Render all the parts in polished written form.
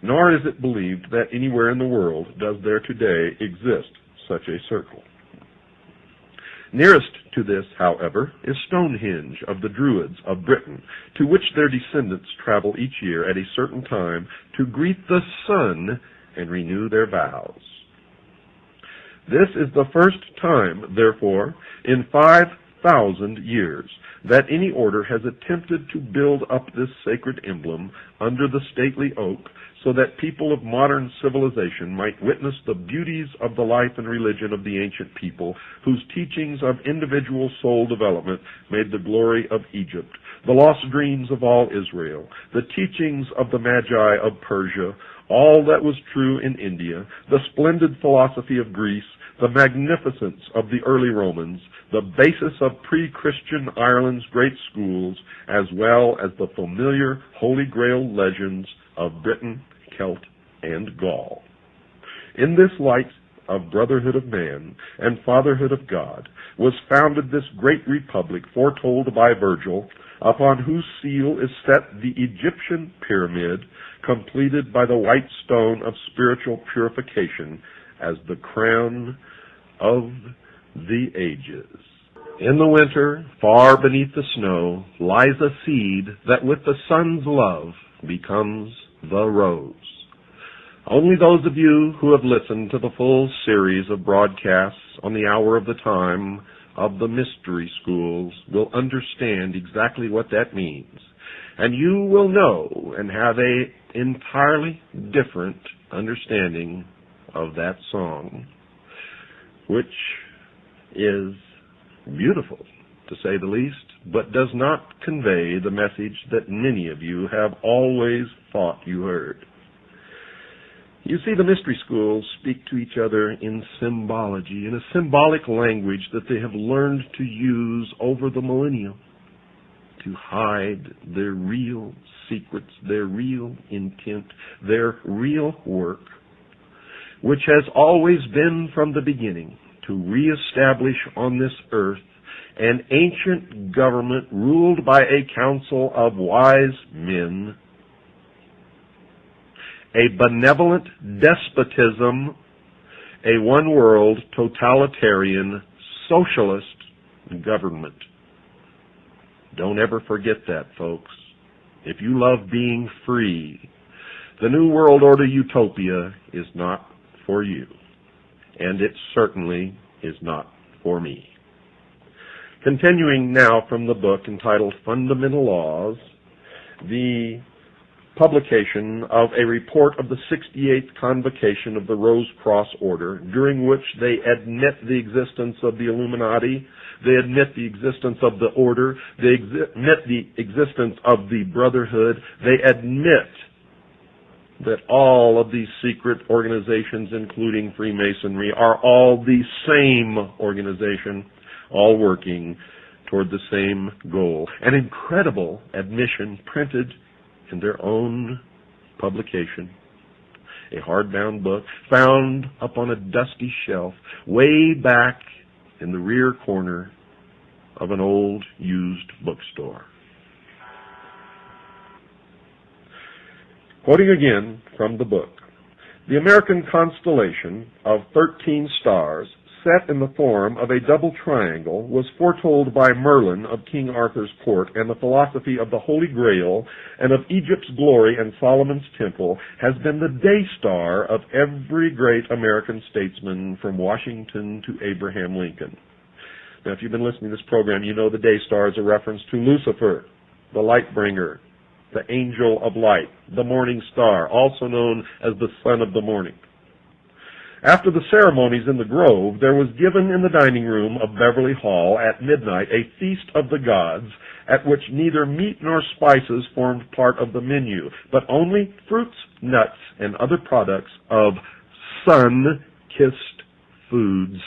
nor is it believed that anywhere in the world does there today exist such a circle. Nearest to this, however, is Stonehenge of the Druids of Britain, to which their descendants travel each year at a certain time to greet the sun and renew their vows. This is the first time, therefore, in 5,000 years that any order has attempted to build up this sacred emblem under the stately oak so that people of modern civilization might witness the beauties of the life and religion of the ancient people whose teachings of individual soul development made the glory of Egypt, the lost dreams of all Israel, the teachings of the Magi of Persia, all that was true in India, the splendid philosophy of Greece, the magnificence of the early Romans, the basis of pre-Christian Ireland's great schools, as well as the familiar Holy Grail legends of Britain, Celt, and Gaul. In this light of brotherhood of man and fatherhood of God was founded this great republic foretold by Virgil, upon whose seal is set the Egyptian pyramid, completed by the white stone of spiritual purification as the crown of the ages. In the winter, far beneath the snow, lies a seed that with the sun's love becomes the rose. Only those of you who have listened to the full series of broadcasts on the Hour of the Time of the Mystery Schools will understand exactly what that means. And you will know and have an entirely different understanding of that song, which is beautiful, to say the least, but does not convey the message that many of you have always thought you heard. You see, the mystery schools speak to each other in symbology, in a symbolic language that they have learned to use over the millennia to hide their real secrets, their real intent, their real work, which has always been from the beginning to reestablish on this earth an ancient government ruled by a council of wise men, a benevolent despotism, a one-world totalitarian socialist government. Don't ever forget that, folks. If you love being free, the New World Order utopia is not for you, and it certainly is not for me. Continuing now from the book entitled Fundamental Laws, the publication of a report of the 68th Convocation of the Rose Cross Order, during which they admit the existence of the Illuminati, they admit the existence of the Order, they admit the existence of the Brotherhood, they admit that all of these secret organizations, including Freemasonry, are all the same organization, all working toward the same goal. An incredible admission printed in their own publication, a hardbound book found up on a dusty shelf way back in the rear corner of an old used bookstore. Quoting again from the book, the American constellation of 13 stars set in the form of a double triangle was foretold by Merlin of King Arthur's court, and the philosophy of the Holy Grail and of Egypt's glory and Solomon's temple has been the day star of every great American statesman from Washington to Abraham Lincoln. Now, if you've been listening to this program, you know the day star is a reference to Lucifer, the light bringer, the angel of light, the morning star, also known as the son of the morning. After the ceremonies in the grove, there was given in the dining room of Beverly Hall at midnight a feast of the gods, at which neither meat nor spices formed part of the menu, but only fruits, nuts, and other products of sun-kissed foods.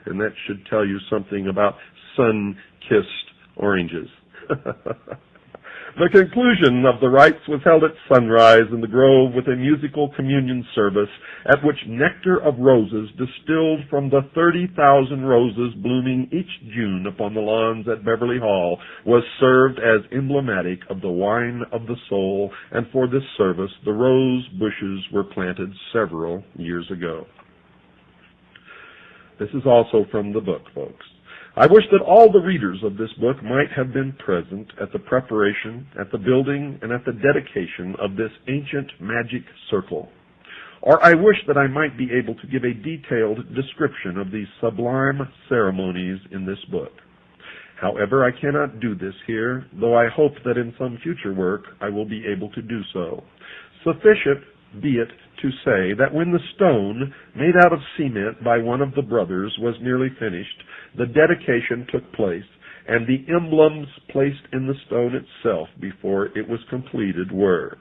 And that should tell you something about sun-kissed oranges. The conclusion of the rites was held at sunrise in the grove with a musical communion service at which nectar of roses distilled from the 30,000 roses blooming each June upon the lawns at Beverly Hall was served as emblematic of the wine of the soul, and for this service the rose bushes were planted several years ago. This is also from the book, folks. I wish that all the readers of this book might have been present at the preparation, at the building, and at the dedication of this ancient magic circle. Or I wish that I might be able to give a detailed description of these sublime ceremonies in this book. However, I cannot do this here, though I hope that in some future work I will be able to do so. Sufficient be it to say that when the stone, made out of cement by one of the brothers, was nearly finished, the dedication took place, and the emblems placed in the stone itself before it was completed were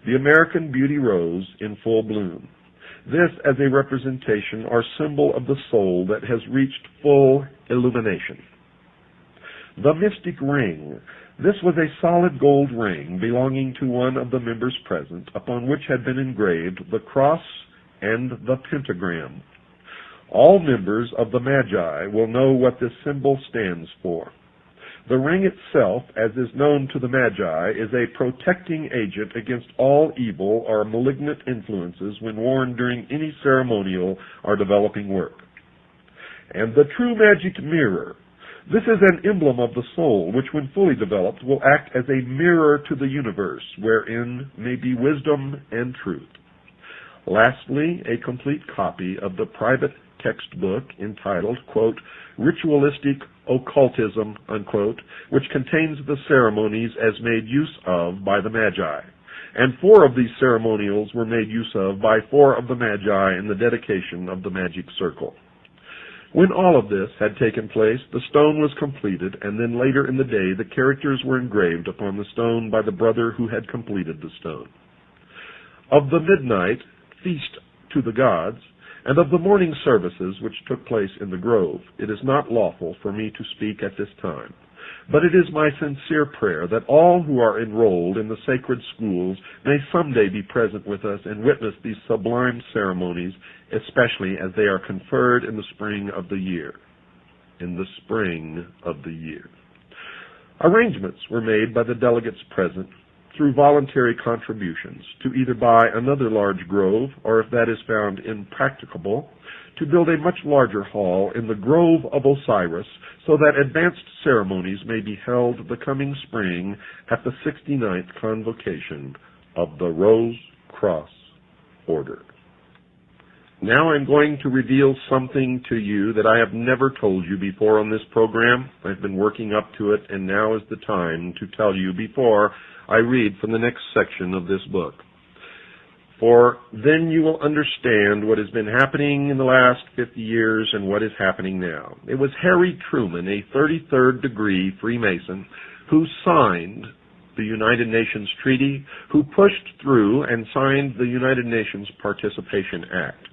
the American Beauty Rose in full bloom. This as a representation or symbol of the soul that has reached full illumination. The Mystic Ring. This was a solid gold ring belonging to one of the members present, upon which had been engraved the cross and the pentagram. All members of the Magi will know what this symbol stands for. The ring itself, as is known to the Magi, is a protecting agent against all evil or malignant influences when worn during any ceremonial or developing work. And the true magic mirror. This is an emblem of the soul, which when fully developed will act as a mirror to the universe, wherein may be wisdom and truth. Lastly, a complete copy of the private textbook entitled, quote, Ritualistic Occultism, unquote, which contains the ceremonies as made use of by the Magi. And 4 of these ceremonials were made use of by 4 of the Magi in the dedication of the magic circle. When all of this had taken place, the stone was completed, and then later in the day the characters were engraved upon the stone by the brother who had completed the stone. Of the midnight feast to the gods, and of the morning services which took place in the grove, it is not lawful for me to speak at this time. But it is my sincere prayer that all who are enrolled in the sacred schools may someday be present with us and witness these sublime ceremonies, especially as they are conferred in the spring of the year. In the spring of the year. Arrangements were made by the delegates present through voluntary contributions to either buy another large grove, or if that is found impracticable, to build a much larger hall in the Grove of Osiris, so that advanced ceremonies may be held the coming spring at the 69th convocation of the Rose Cross Order. Now I'm going to reveal something to you that I have never told you before on this program. I've been working up to it, and now is the time to tell you before I read from the next section of this book. For then you will understand what has been happening in the last 50 years and what is happening now. It was Harry Truman, a 33rd degree Freemason, who signed the United Nations Treaty, who pushed through and signed the United Nations Participation Act.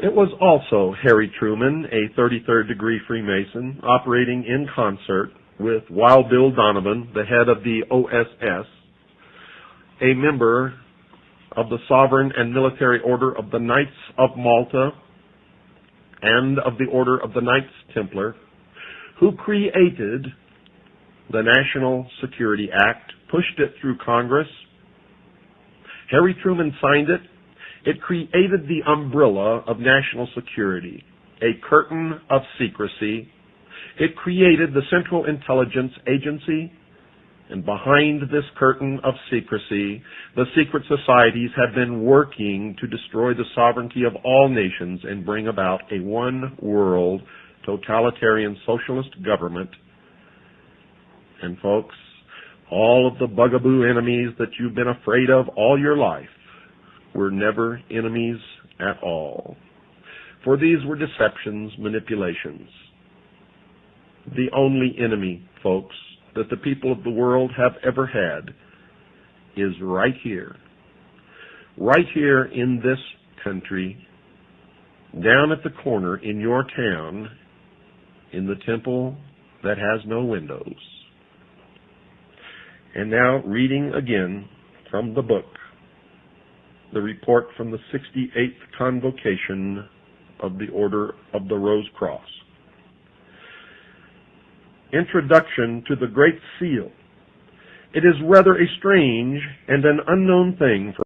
It was also Harry Truman, a 33rd degree Freemason, operating in concert with Wild Bill Donovan, the head of the OSS, a member of the Sovereign and Military Order of the Knights of Malta and of the Order of the Knights Templar, who created the National Security Act, pushed it through Congress. Harry Truman signed it. It created the umbrella of national security, a curtain of secrecy. It created the Central Intelligence Agency, and behind this curtain of secrecy, the secret societies have been working to destroy the sovereignty of all nations and bring about a one-world totalitarian socialist government. And folks, all of the bugaboo enemies that you've been afraid of all your life were never enemies at all. For these were deceptions, manipulations. The only enemy, folks, that the people of the world have ever had is right here in this country, down at the corner in your town, in the temple that has no windows. And now, reading again from the book, the report from the 68th Convocation of the Order of the Rose Cross. Introduction to the Great Seal. It is rather a strange and an unknown thing for